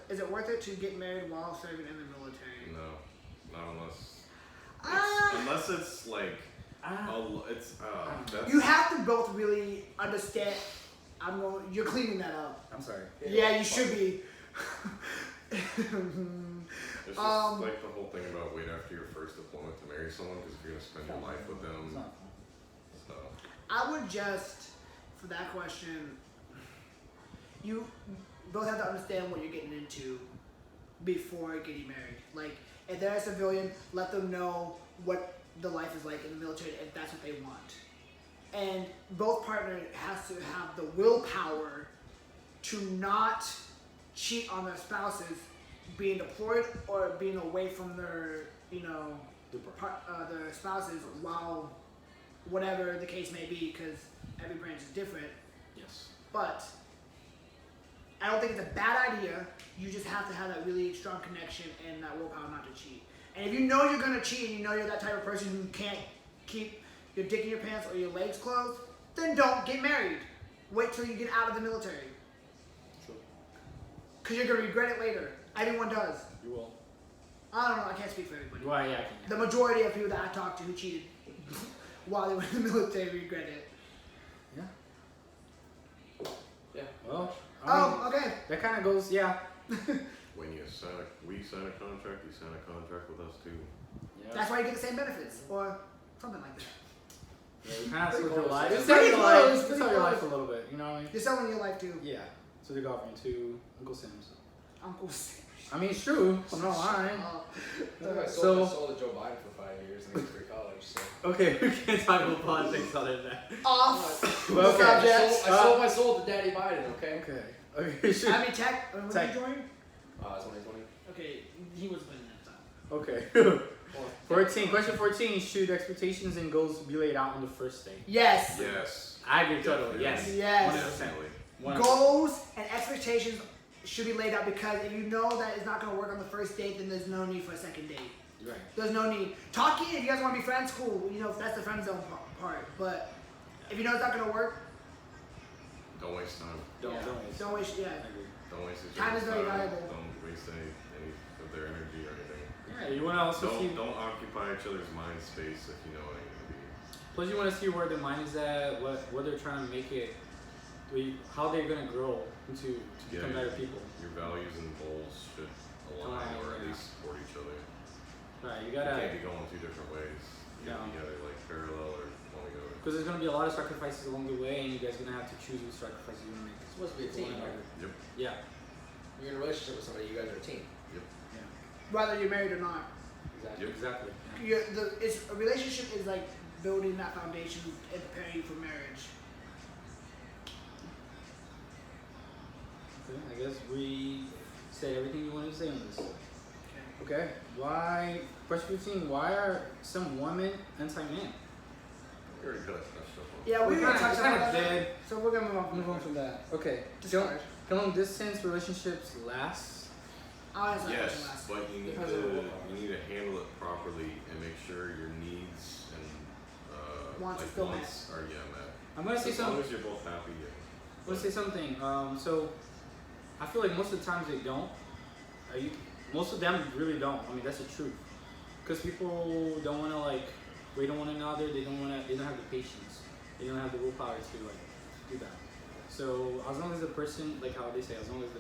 is it worth it to get married while serving in the military? No, not unless. Ah. Unless it's like. That's, you have to both really understand. You're cleaning that up. I'm sorry. Yeah, you should be. It's just like the whole thing about wait after your first deployment to marry someone, because if you're gonna spend your life with them, so. I would just, for that question, you both have to understand what you're getting into before getting married. Like, if they're a civilian, let them know what the life is like in the military if that's what they want. And both partners has to have the willpower to not cheat on their spouses being deployed or being away from their, their spouses while whatever the case may be, because every branch is different. Yes. But I don't think it's a bad idea. You just have to have that really strong connection and that willpower not to cheat. And if you know you're gonna cheat and you know you're that type of person who can't keep your dick in your pants or your legs closed, then don't get married. Wait till you get out of the military. Sure. Because you're gonna regret it later. Everyone does. You will. I don't know. I can't speak for everybody. Well, yeah, I can. The majority of people that I talked to who cheated while they were in the military regret it. Yeah. Yeah. Well. Okay. That kind of goes. Yeah. When we sign a contract, you sign a contract with us too. Yeah. That's why you get the same benefits or something like that. Yeah, you kind of split your life. It's You pretty your close, life. pretty Sell your close. life a little bit. You know what I mean? You're selling your life too. Yeah. So they're offering to Uncle Sam's. Uncle Sam. I mean, it's true. I'm not lying. I So- sold to Joe Biden for 5 years and he went through college. So. Okay, we can't talk about politics other than that. Off. Well, okay. Subject. I sold my soul to Daddy Biden. Okay. Okay. Okay. Sure. I mean, Tech. When did Tech. you join? 2020. Okay, he was winning that time. Okay. 14. Question 14. Should expectations and goals be laid out on the first date? Yes. Yes. I agree totally. Yes. Yes. 100%. Definitely. 100%. Goals and expectations should be laid out, because if you know that it's not going to work on the first date, then there's no need for a second date. Right. There's no need. Talking, if you guys want to be friends, cool. You know, that's the friend zone part. But if you know it's not going to work, Don't waste time. Don't waste. don't waste. I Yeah. agree. Don't waste each Time is other's very valuable. Don't waste any of their energy or anything. Yeah, you want to also see. Don't occupy each other's mind space if you know what you're gonna be. Plus, you want to see where their mind is at, what they're trying to make it, how they're gonna grow into to become better people. Your values and goals should align or at yeah. least support each other. Right. You You gotta. can't be going two different ways. You gotta be either like parallel or one to go. Because there's gonna be a lot of sacrifices along the way, and you guys are gonna have to choose which sacrifices you're gonna make. It's supposed to be a team, right? Yep. Yeah. You're in a relationship with somebody, you guys are a team. Yep. Yeah. Whether you're married or not. Exactly. Yep. Exactly. Yeah. It's a relationship is like building that foundation and preparing you for marriage. Okay, I guess we said everything you wanted to say on this. Okay. Why? Question 15. Why are some women anti-men? We already got that stuff on. Yeah, we're gonna touch on kind that. of dead. So we're gonna Move on from that. Okay. Discard. Can long distance relationships last? I'll answer that Yes, question last. but you need Depends on the role. to handle it properly and make sure your needs and Wants like still met. wants are met. I'm gonna say As long something. as you're both happy. Yeah. Let's say something. So, I feel like most of the times they don't. Most of them really don't. I mean, that's the truth. Because people don't want to like wait on one another. They don't want to. They don't have the patience. They don't have the willpower to like do that. So as long as the person, like how they say, as long as the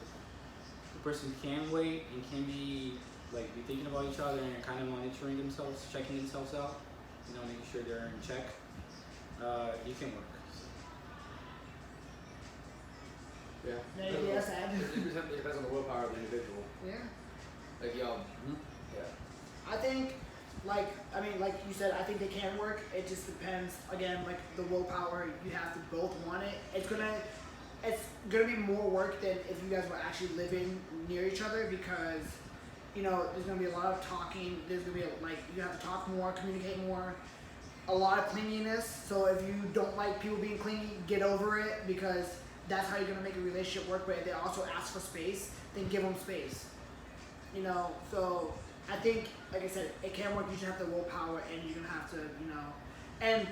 person can wait and can be like be thinking about each other and kind of monitoring themselves, checking themselves out, making sure they're in check, you can work. Yeah. Maybe that's sad. It depends on the willpower of the individual. Yeah. Like y'all. Mm-hmm. Yeah. I think, like you said, I think they can work. It just depends, again, like the willpower. You have to both want it. It's gonna be more work than if you guys were actually living near each other, because, there's gonna be a lot of talking. There's gonna be you have to talk more, communicate more. A lot of clinginess. So if you don't like people being clingy, get over it, because that's how you're gonna make a relationship work. But if they also ask for space, then give them space. So I think, like I said, it can work. You just have the willpower, and you're gonna have to, and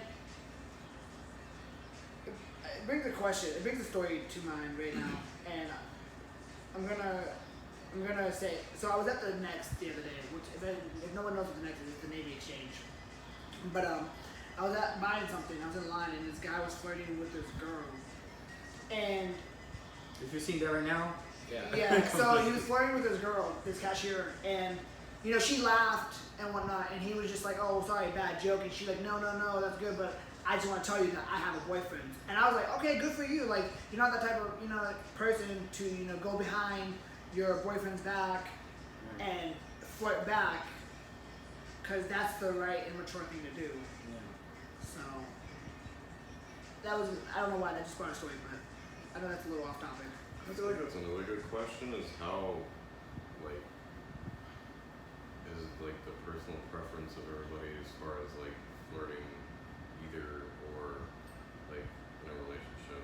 it brings a story to mind right now, and I'm gonna I'm gonna say. So I was at the Next the other day, which if no one knows what the Next is, it's the Navy Exchange. But I was buying something. I was in line, and this guy was flirting with this girl, and If you're seeing that right now, yeah. So he was flirting with this girl, this cashier, and you know she laughed and whatnot, and he was just like, "Oh, sorry, bad joke," and she's like, "No, no, no, that's good, but I just want to tell you that I have a boyfriend." And I was like, "Okay, good for you. Like you're not that type of person to go behind your boyfriend's back and flirt back, because that's the right and mature thing to do." So that was, I don't know why that just brought a story, but I know that's a little off topic. I feel like that's another good question is how, like, is like the personal preference of everybody as far as like flirting either or like in a relationship.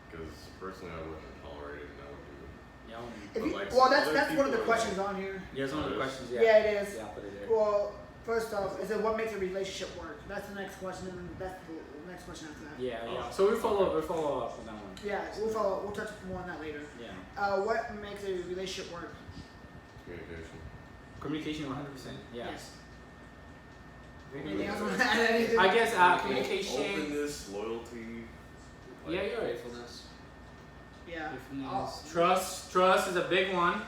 Because personally I wouldn't tolerate it and I would do it. Yeah, If But you, like well, some that's other one of the people are questions like- on here. yeah, it's one of the questions. Yeah, it is. Yeah, I'll put it there. Well, first off, is it what makes a relationship work? That's the next question, and that's the next question after that. Yeah, yeah. Oh. So we'll follow up on that one. Yeah, we'll touch more on that later. Yeah. What makes a relationship work? Communication. Communication 100%. Yeah. Yes. Very Anything good. else on that? Anything? I guess communication. Openness, loyalty. Yeah, you're right. Faithfulness. Yeah. Faithfulness. Trust is a big one.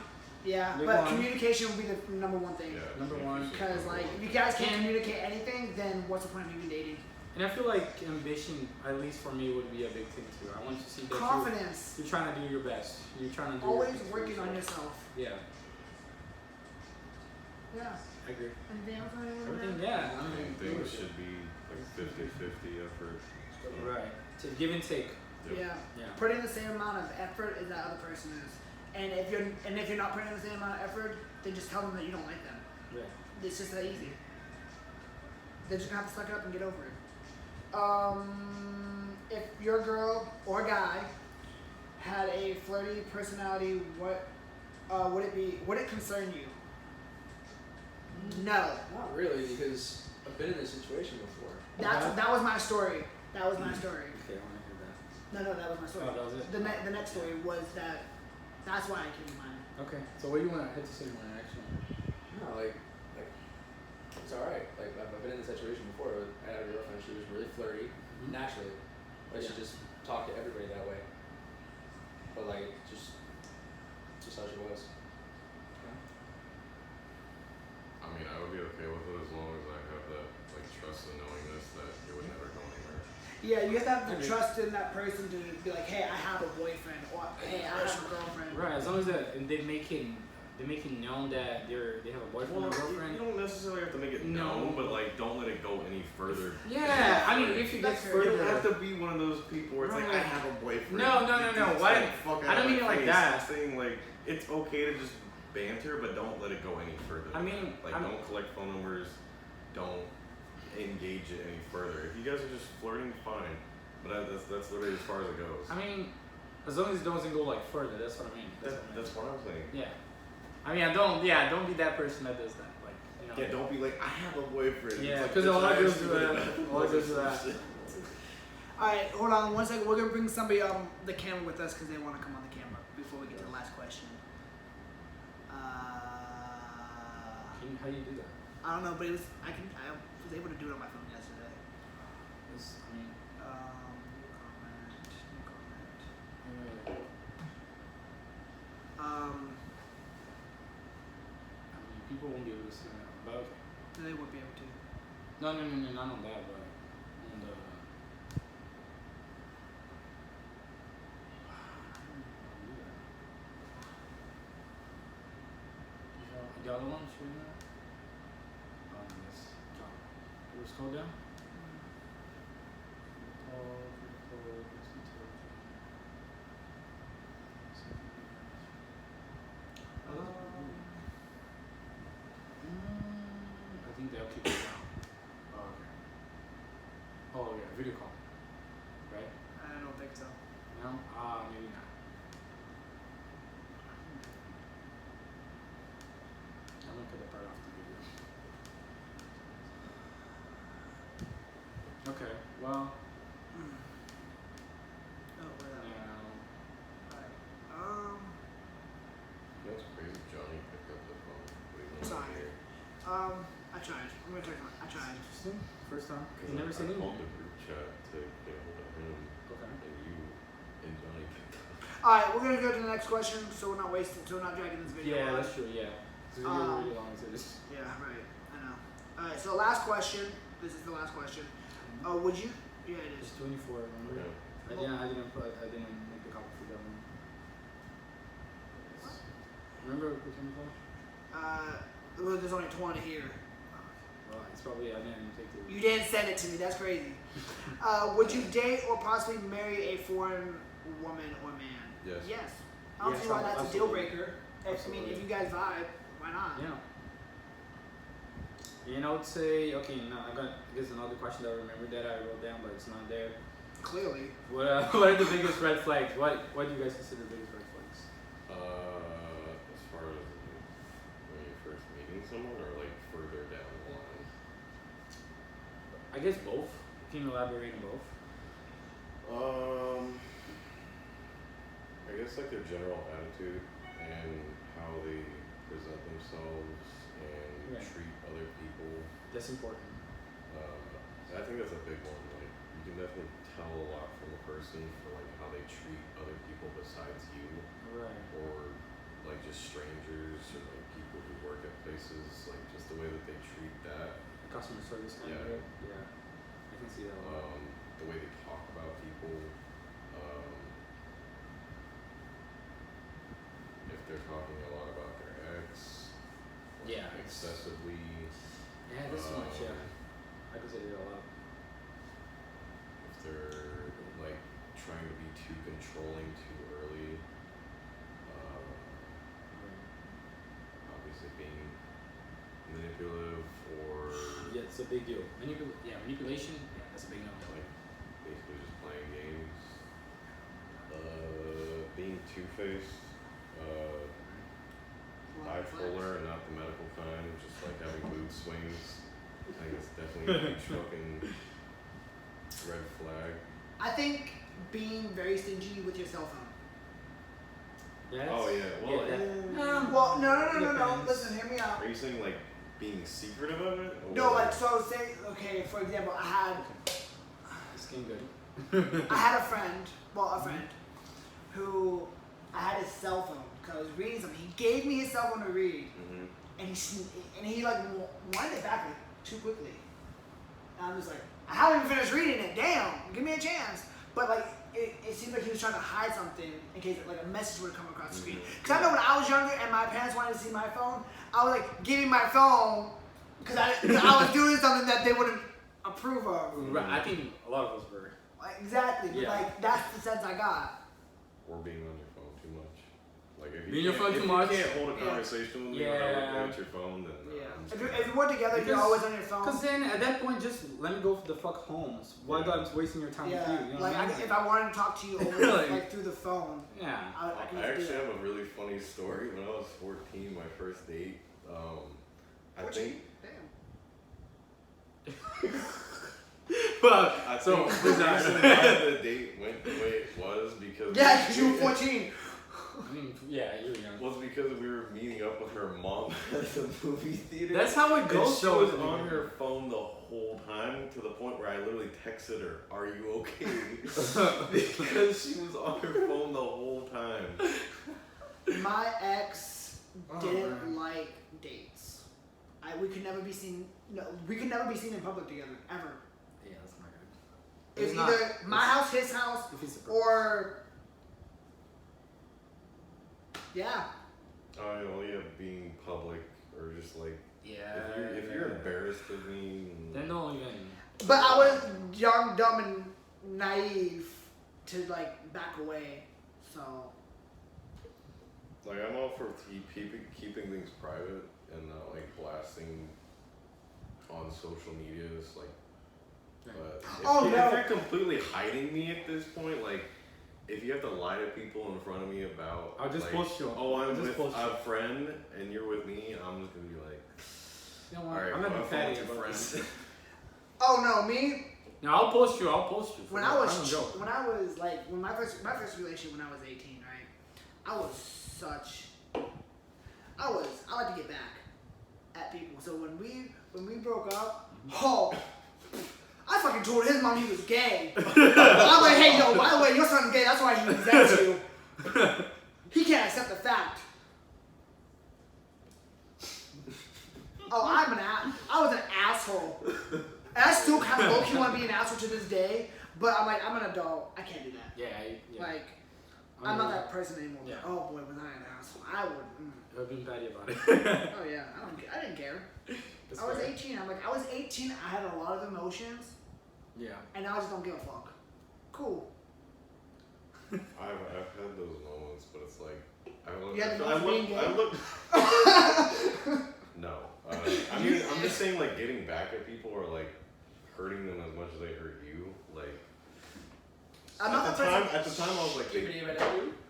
Yeah, Big but one. communication would be the number one thing. Yeah, Number one. Because like, if you guys can't communicate anything, then what's the point of even dating? And I feel like ambition, at least for me, would be a big thing too. I want you to see that Confidence. you're trying to do your best. You're trying to do Always your best for working on yourself. Yeah, Yeah. I agree. Anything else on anyone? Everything, yeah. I mean, things should be like 50-50 effort. So, Right. To give and take. yep. Yeah. Yeah. Putting the same amount of effort as that other person is. And if you're not putting in the same amount of effort, then just tell them that you don't like them. Yeah. It's just that easy. They're just gonna have to suck it up and get over it. If your girl or guy had a flirty personality, what would it be? Would it concern you? No. Not really, because I've been in this situation before. That was my story. That was my story. Okay, I want to hear that. No, that was my story. Oh, that was it? The next story was that. That's why I came to mind. Okay. So what do you want to hit to say more actually? No, like it's alright. Like I've been in this situation before. I had a girlfriend. She was really flirty, naturally. Like she just talked to everybody that way. But like just how she was. I mean, I would be okay with it as long as I have that like trust and knowingness that it would never go anywhere. Yeah, you have to have the I mean- trust in that person to be like, hey, I have a boyfriend, or hey, I have a girlfriend. Right. As long as they make it known that they have a boyfriend or girlfriend. you don't necessarily have to make it No. known, but like don't let it go any further. Yeah, I mean, if you get That's fair. further, You don't have to be one of those people where it's like I Right. have a boyfriend. No. It's Why- like, fuck I out don't of mean my it like face. that. I'm saying like it's okay to just banter, but don't let it go any further. I mean, like I'm- don't collect phone numbers, don't engage it any further. If you guys are just flirting, fine. But that's literally as far as it goes. I mean, as long as it doesn't go like further, that's what I mean. That's what I'm saying. Yeah. I mean, don't be that person that does that. Like, you know. Yeah, don't be like I have a boyfriend. Yeah, It's 'cause like, all I bitch, do I is asked do you that. that. All I do is do that. Alright, hold on one second. We're gonna bring somebody on the camera with us because they want to come on the camera before we get to the last question. How do you do that? I don't know, but I was able to do it on my phone yesterday. I mean, New comment. I mean, people won't be able to see that. But okay. They would be able to. No, not on that, but on the. The other one, should we do that? Yes. Can we scroll down? I think they'll keep it down. Oh, okay. Oh, yeah, video call. Right? I don't think so. No? Maybe not. I'm gonna put that part off the video. Okay, well, Oh, where that? now, Alright. That's crazy. Sorry. here. I tried. I'm gonna try. I tried. Interesting. First time. Because You never I said anything. called the group chat to get a hold of him, Okay. and you and Johnny picked up. All right, we're gonna go to the next question, so we're not wasting, so we're not dragging this video. Yeah, on. that's true. Yeah. This video is really long, so this. Yeah, right. I know. All right, so last question. This is the last question. Would you? Yeah, it is. It's 24. Remember? Okay. I didn't make the copy for that one. Remember for 24? Well, there's only 20 here. Well, it's probably I didn't take the. You didn't send it to me. That's crazy. Would you date or possibly marry a foreign woman or man? Yes. Yes. I don't Yes, see why that's a deal absolutely. breaker. I mean, Absolutely. if you guys vibe, why not? Yeah. And I would say, okay, now I guess another question that I remember that I wrote down, but it's not there. Clearly. What are the biggest red flags? What do you guys consider the biggest red flags? As far as when you're first meeting someone, or like further down the line. I guess both. Can you elaborate on both? I guess like their general attitude and how they present themselves and Right. treat other people. That's important. I think that's a big one. Like you can definitely tell a lot from a person for like how they treat other people besides you, Right. or like just strangers or like people who work at places. Like just the way that they treat that. Customer service kind Yeah. of it. Yeah. I can see that a lot. The way they talk about people. If they're talking a lot about their ex. Or Yeah. Excessively. Yeah, that's too much, yeah. I consider it a lot. If they're like trying to be too controlling too early. Obviously being manipulative or Yeah, it's a big deal. Manipulation, yeah, that's a big no-no. like basically just playing games. Being two-faced. Bipolar and not the medical kind, just like having mood swings. I think it's definitely a huge fucking red flag. I think being very stingy with your cell phone. That's, Oh, yeah, well, Well, no. depends. Listen, hear me out. Are you saying like being secretive of it? Or No, like, so say, okay, for example, It's getting good. I had a friend, who I had his cell phone because I was reading something. He gave me his cell phone to read, Mm-hmm. and he like wind it back like too quickly. And I'm just like, I haven't even finished reading it. Damn, give me a chance. But like, it seemed like he was trying to hide something in case like a message would come across the screen. Because I know when I was younger and my parents wanted to see my phone, I was like giving my phone because I was doing something that they wouldn't approve of. Right, I think a lot of us were. Like, exactly, but Yeah. like that's the sense I got. Or being on your phone too much. Like if you Being on your can't- phone if too much? you can't hold a Yeah. conversation with me Yeah. without looking at your phone, then Yeah. I'm just If gonna- you work together, you're always on your phone. Because then at that point, just let me go for the fuck home. Why Yeah. God wasting your time with you? Yeah, You know like what I mean? if I wanted to talk to you over Like- like through the phone, Yeah. I I can just do actually that. have a really funny story. When I was 14, my first date, I 14? think Damn. Fuck. I So, think the reason why the date went the way it was because Yeah, because you were 14. I mean, yeah, you're young. was because we were meeting up with her mom at the movie theater. That's how it And goes. she though, was at the on beginning. her phone the whole time to the point where I literally texted her, "Are you okay?" Because she was on her phone the whole time. My ex Oh, didn't man. like dates. We could never be seen. No, we could never be seen in public together ever. Yeah, that's not good. It's It's not- either my house, his house, If it's a or yeah. Oh, yeah, being public or just like yeah. if you're embarrassed of me, then don't even. But I was young, dumb, and naive to like back away. So like I'm all for keeping things private and not like blasting on social media. It's like, but if you're completely hiding me at this point, like if you have to lie to people in front of me about, I'll just like, post you. oh, I'll I'm just with post you. a friend and you're with me, I'm just gonna be like, You know all what? right, I'm not well, being fatty with your about friend. this. oh no, me. No, I'll post you. When I was like when my first relationship when I was 18, right? I like to get back. met people. So when we broke up, oh, I fucking told his mom he was gay. I'm like, hey, yo, by the way, your son's gay. That's why he resents you. He can't accept the fact. Oh, I was an asshole. And I still kind of low-key want to be an asshole to this day, but I'm like, I'm an adult. I can't do that. Yeah. Like, I'm not that person anymore. Yeah. Oh boy, was I an asshole? I would. I've been petty about it. Oh yeah, I didn't care. I was 18. I was 18. I had a lot of emotions, Yeah. and now I just don't give a fuck. Cool. I've had those moments, but it's like I look. No, I mean I'm just saying like getting back at people or like hurting them as much as they hurt you. Like at the time I was like.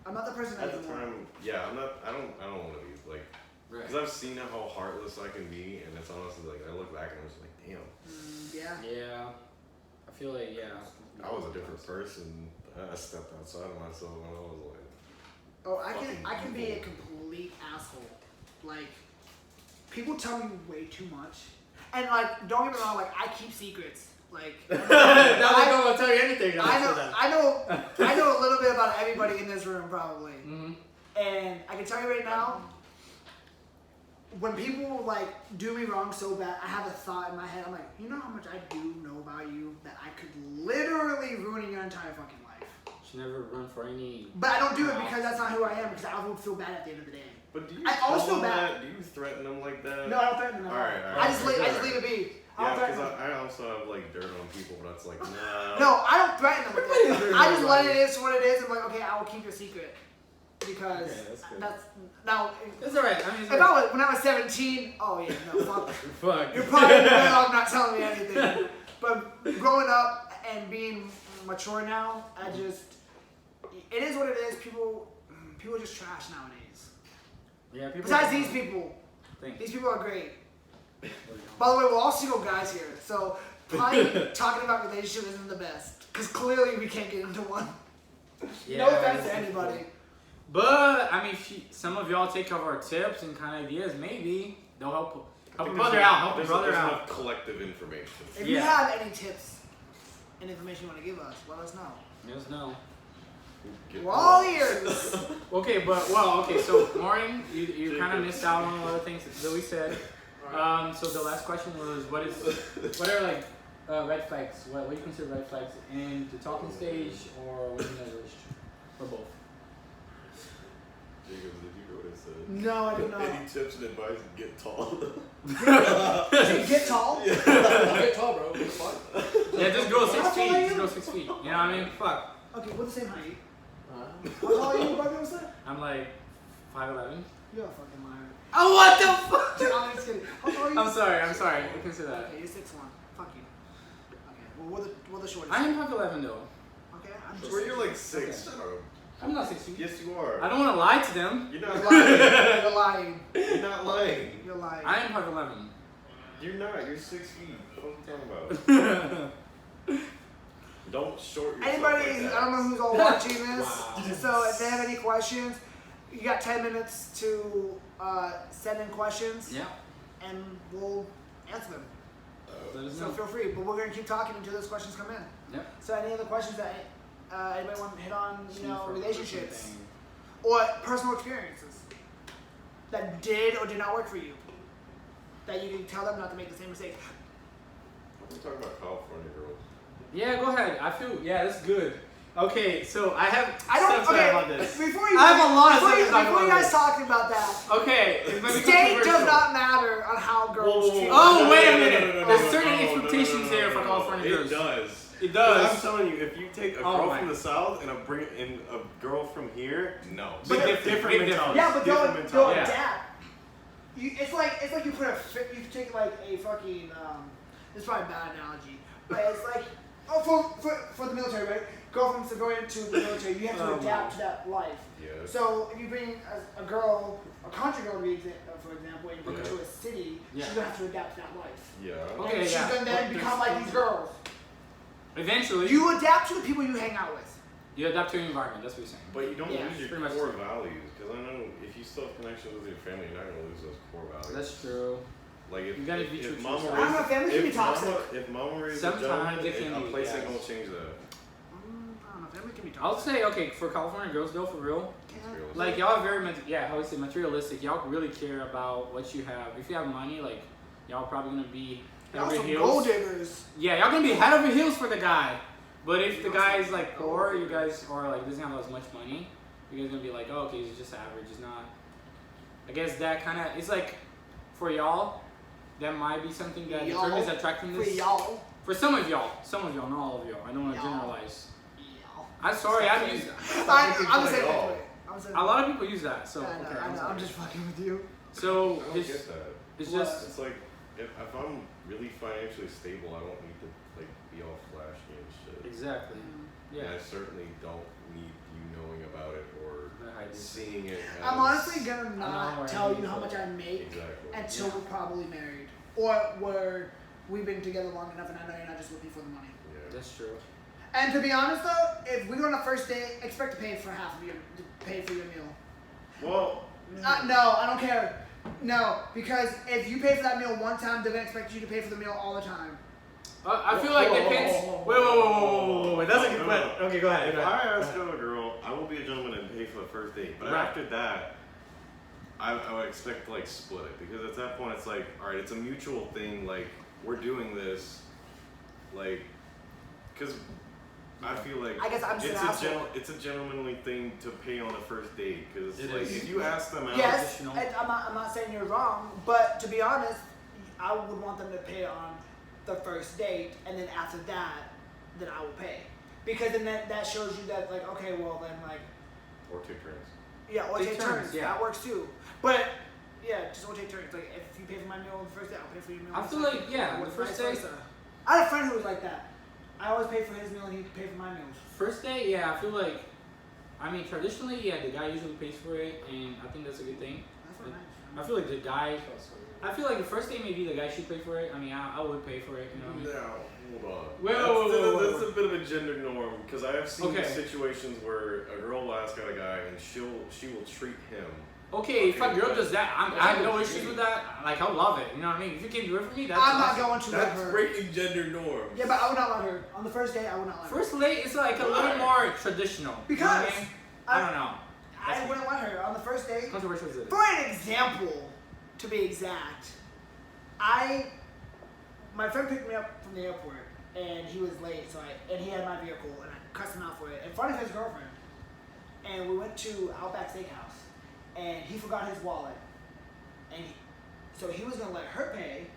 I'm not the person At the anymore. time, yeah, I'm not. I don't want to be like. Right. Because I've seen how heartless I can be, and it's honestly like I look back and I'm just like, damn. Yeah. Yeah. I feel like I was a different person. I stepped outside of myself and I was like. Oh, I can be a complete asshole. Like, people tell me way too much, and like, don't get me wrong. Like, I keep secrets. Like, now they don't want to tell you anything. I know a little bit about everybody in this room probably, Mm-hmm. and I can tell you right now. When people like do me wrong so bad, I have a thought in my head. I'm like, you know how much I do know about you that I could literally ruin your entire fucking life. Should never run for any. But I don't do it because that's not who I am. Because I would feel bad at the end of the day. But do you I always tell feel them bad. that? Do you threaten them like that? No, I don't threaten them. All right. I just leave it be. Yeah, because I also have like dirt on people, but it's like nah. No, I don't threaten them with it. I just let it is what it is. I'm like, okay, I will keep your secret. Because that's now. It's alright. I mean, If I was when I was 17, oh yeah, no, fuck. Fuck. You're probably better off not telling me anything. But growing up and being mature now, it is what it is. People just trash nowadays. Yeah. People. Besides these people, these people are great. By the way, we're all single guys here, so probably talking about relationship isn't the best. Because clearly we can't get into one. Yeah, No offense to anybody. But I mean, some of y'all take up our tips and kind of ideas. Maybe they'll help a There's brother out. Help a there's brother out. enough collective information. If you have any tips and information you want to give us, let us know. Let us know. We're all ears. Okay, so Maureen, you kind of missed out on a lot of things that we said. So the last question was, what are like red flags? What do you consider red flags in the talking stage or within a relationship, or both? Jacob, did you hear what I said? No, I did not. Any tips and advice? Get tall. Get tall? Get tall, bro. What the fuck? Yeah, just grow 6 How tall feet. are Just you? grow 6 feet. You know what I mean? Fuck. Okay, we're the same height. Huh? How tall are you, Bobby? What's that? I'm like 5'11". You're a fucking liar. Oh, what the fuck? I'm just kidding. How tall are you? I'm sorry. I can say that. Okay, you're 6'1". Fuck you. Okay, well, we're the shortest. I am 5'11" though. Okay, I'm just. Where you're like 6. Okay. Shut up. I'm not 6 feet. Yes, you are. I don't want to lie to them. You're You're not lying. lying. You're lying. You're not lying. You're lying. I am 5'11". You're not. You're 6 feet. What are you talking about? Don't short yourself Anybody, like that. I don't know who's all watching this. Wow. So if they have any questions, you got 10 minutes to send in questions, Yeah. and we'll answer them. Let us So know. feel free. But we're gonna keep talking until those questions come in. Yep. So any other questions that anybody want to hit on, For relationships something. or personal experiences that did or did not work for you, that you can tell them not to make the same mistake. We're talking about California girls. Yeah, go ahead. I feel that's good. Okay, so I have I don't. stuff to say Okay, about this. before you. I have a lot of before stuff you, to talk before you about guys this. talking about that. Okay, it might be State does controversial. not matter on how girls treat. Oh, No, wait a no, minute. no, no, There's no, certain no, expectations there for California girls. It does. It 'Cause does. I'm telling you, if you take a Oh girl my. from the south and a girl from here, no. Big Different difference. mentality. Yeah, but Different they'll mentality. adapt. It's like you put you take like a fucking it's probably a bad analogy, but it's like for the military, right? Go from civilian to the military, you have to adapt to that life. Yeah. So if you bring a girl, a country girl, for example, and you bring her Okay. to a city, Yeah. she's gonna have to adapt to that life. Yeah. Okay, And she's yeah. gonna then become like these girls. Eventually, You adapt to the people you hang out with. you adapt to your environment. That's what you're saying. But you don't Yeah, lose your pretty much core so. values, because I know if you still have connections with your family, you're not gonna lose those core values. That's true. Like You gotta be true if to mama yourself. I don't know, family can be if toxic. if mama raised a Sometimes gentleman, it can a be, place yes. ain't gonna change that. I don't know, family can be I'll toxic. say, okay, for California girls though, for real, It's realistic. like y'all are very, how would I say, materialistic. Y'all really care about what you have. If you have money, like y'all probably gonna be head Y'all over some heels. gold diggers. Yeah, y'all gonna be head over heels for the guy. But if the guy is like poor, you guys are like doesn't have as much money, you guys gonna be like, oh, okay, he's just average. He's not. I guess that kind of it's like for y'all, that might be something that Y'all. determines attractiveness. For y'all. For some of y'all, not all of y'all. I don't want to Y'all. generalize. Y'all. I'm sorry, I've used. I'm gonna say y'all. that. I'm gonna say A lot of people use that, so I know, okay. I I'm know. sorry. I'm just fucking with you. So I don't it's get that. it's What? just It's like if I'm really financially stable, I don't need to like be all flashy and shit. exactly. And Yeah. I certainly don't need you knowing about it or The idea. seeing it. I'm as- honestly gonna know not where tell I you how need much I make Exactly. until Yeah. we're probably married, or where we've been together long enough, and I know you're not just looking for the money. Yeah. That's true. And to be honest though, if we go on a first date, expect to pay for half of your meal. Well, No, I don't care. No, because if you pay for that meal one time, they're gonna expect you to pay for the meal all the time. I feel like it depends. Wait. That's a good No, question. no. Okay, go ahead. if Go I ahead. ask a girl, I will be a gentleman and pay for the first date. But Right. after that, I would expect to like split it because at that point it's like, all right, it's a mutual thing. Like we're doing this, like, because I feel like I guess I'm just an asshole. it's a gentlemanly thing to pay on the first date because It like is. if you ask them out, Yes, additional. and I'm not saying you're wrong, but to be honest, I would want them to pay on the first date, and then after that, then I will pay. Because then that shows you that, like, okay, well, then, like, or take turns. yeah, or Take take turns, turns. yeah. That works too. But, yeah, just or take turns. Like, if you pay for my meal on the first day, I'll pay for your meal on I the feel second. like, yeah, Or the first vice day- versa. I had a friend who was like that. I always pay for his meal, and he'd pay for my meals. First date, yeah, I feel like, I mean, traditionally, yeah, the guy usually pays for it, and I think that's a good thing. That's what I feel like the guy, I feel like the first date maybe the guy should pay for it. I mean, I would pay for it, you know what I mean? Now, hold on. Whoa. That's a bit of a gender norm because I have seen Okay. situations where a girl will ask out a guy and she will treat him. Okay, if a Okay, girl but- does that, I have no issues with that. Like, I love it, you know what I mean? If you can do it for me, that's I'm not awesome. going to let That's her. breaking gender norms. Yeah, but I would not let her. On the first date, I would not let her. First date is like a little more traditional. You know what I Because mean? I don't know. I wouldn't let her. On the first date, Controversial is it? for an example, to be exact, my friend picked me up from the airport and he was late, and he had my vehicle and I cussed him out for it in front of his girlfriend. And we went to Outback Steakhouse and he forgot his wallet, and so he was gonna let her pay.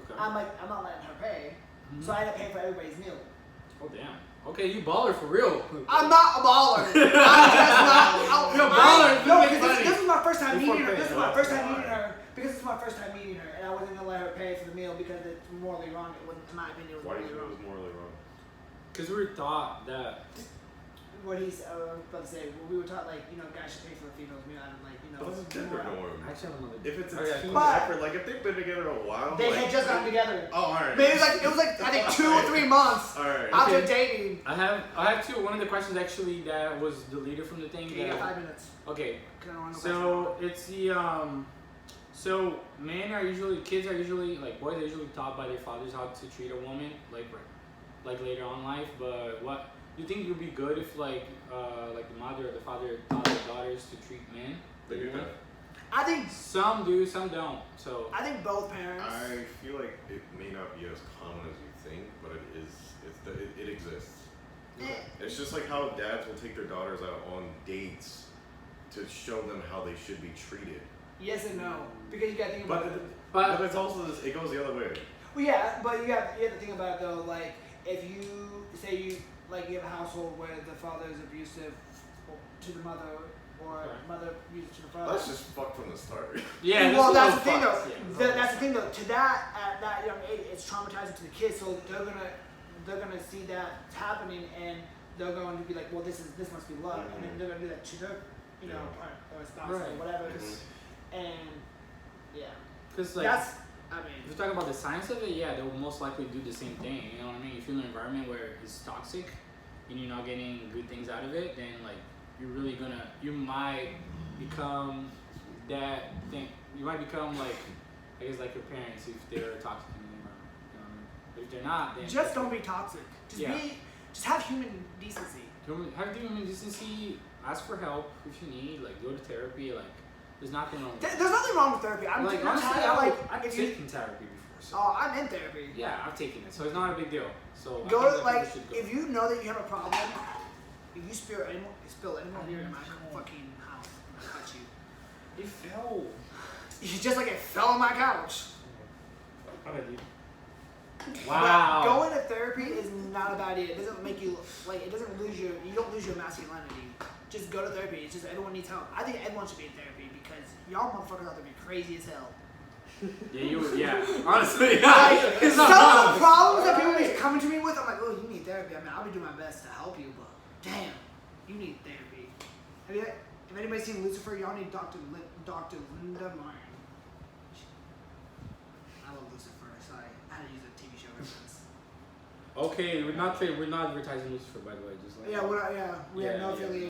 Okay. I'm like, I'm not letting her pay, so I ended up paying for everybody's meal. Oh damn. Okay, you baller for real. I'm not a baller. I'm just not. You're a baller. No, You make because money. this was my first time Before meeting her. pay. This was my first time meeting her. Because it's my first time meeting her, and I wasn't gonna let her pay for the meal because it's morally wrong. It wasn't, in my opinion, it was Why do you morally think it wrong. was morally wrong? Because we were taught that. What he's about to say, we were taught like guys should pay for a female's meal. I'm like But that's a gender norm. Actually, I don't know. If it's a Okay, team cool. But- effort, like if they've been together a while, They like, had just gotten together. Oh, alright. But it was like I think 2 or 3 months Alright. after Okay. dating. I have two. One of the questions actually that was deleted from the thing. Okay, you got that- 5 minutes. Okay, 'Cause I don't wanna go so it's the so kids are usually like boys are usually taught by their fathers how to treat a woman like later on in life. But what you think it would be good if like the mother or the father taught their daughters to treat men? They do that. I think Some do, some don't. So I think both parents. I feel like it may not be as common as you think, but it is. It exists. Eh. It's just like how dads will take their daughters out on dates to show them how they should be treated. Yes and no, because you got to think about it. But it's also it goes the other way. Well, yeah, but you have to think about it though. Like, if you say you have a household where the father is abusive to the mother, or Right. mother abusive to the father. That's just fucked from the start. yeah, Well, that's that's the thing though. Yeah. That's the thing though. To that at that young age, it's traumatizing to the kids. So they're gonna see that happening, and they're going to be like, well, this must be love, and then they're gonna do that to their partner or spouse or Right. whatever. Mhm. And yeah, Because like that's. I mean, if you're talking about the science of it, yeah, they will most likely do the same thing. You know what I mean? If you're in an environment where it's toxic and you're not getting good things out of it, then like you might become that thing. You might become like I guess like your parents if they're toxic anymore. You know what I mean? But if they're not, then Just don't be toxic. Just Yeah. just have human decency. have human decency. Ask for help if you need. Like go to therapy. Like there's nothing wrong. There's nothing wrong with therapy. I'm Like I'm honestly, tired, I've if you, taken therapy before. So oh, I'm in therapy. yeah, I've taken it. So it's not a big deal. So I Go think that like people should go. if you know that you have a problem, if you spill any more beer in my fucking house, I'm gonna cut you. It fell. It's just like it fell on my couch. How did you? But Wow. going to therapy is not a bad idea. It doesn't make you like it doesn't lose your you don't lose your masculinity. Just go to therapy. It's just everyone needs help. I think everyone should be in therapy because y'all motherfuckers out there be crazy as hell. Yeah. Honestly, Like, it's some not of the problems that people be coming to me with, I'm like, oh, you need therapy. I mean, I'll be doing my best to help you, but damn, you need therapy. If anybody's seen Lucifer, y'all need Dr. Linda Martin. I love Lucifer. Sorry, I had to use a TV show reference. Okay, we're not advertising Lucifer, by the way. Just like Yeah, we have no affiliation.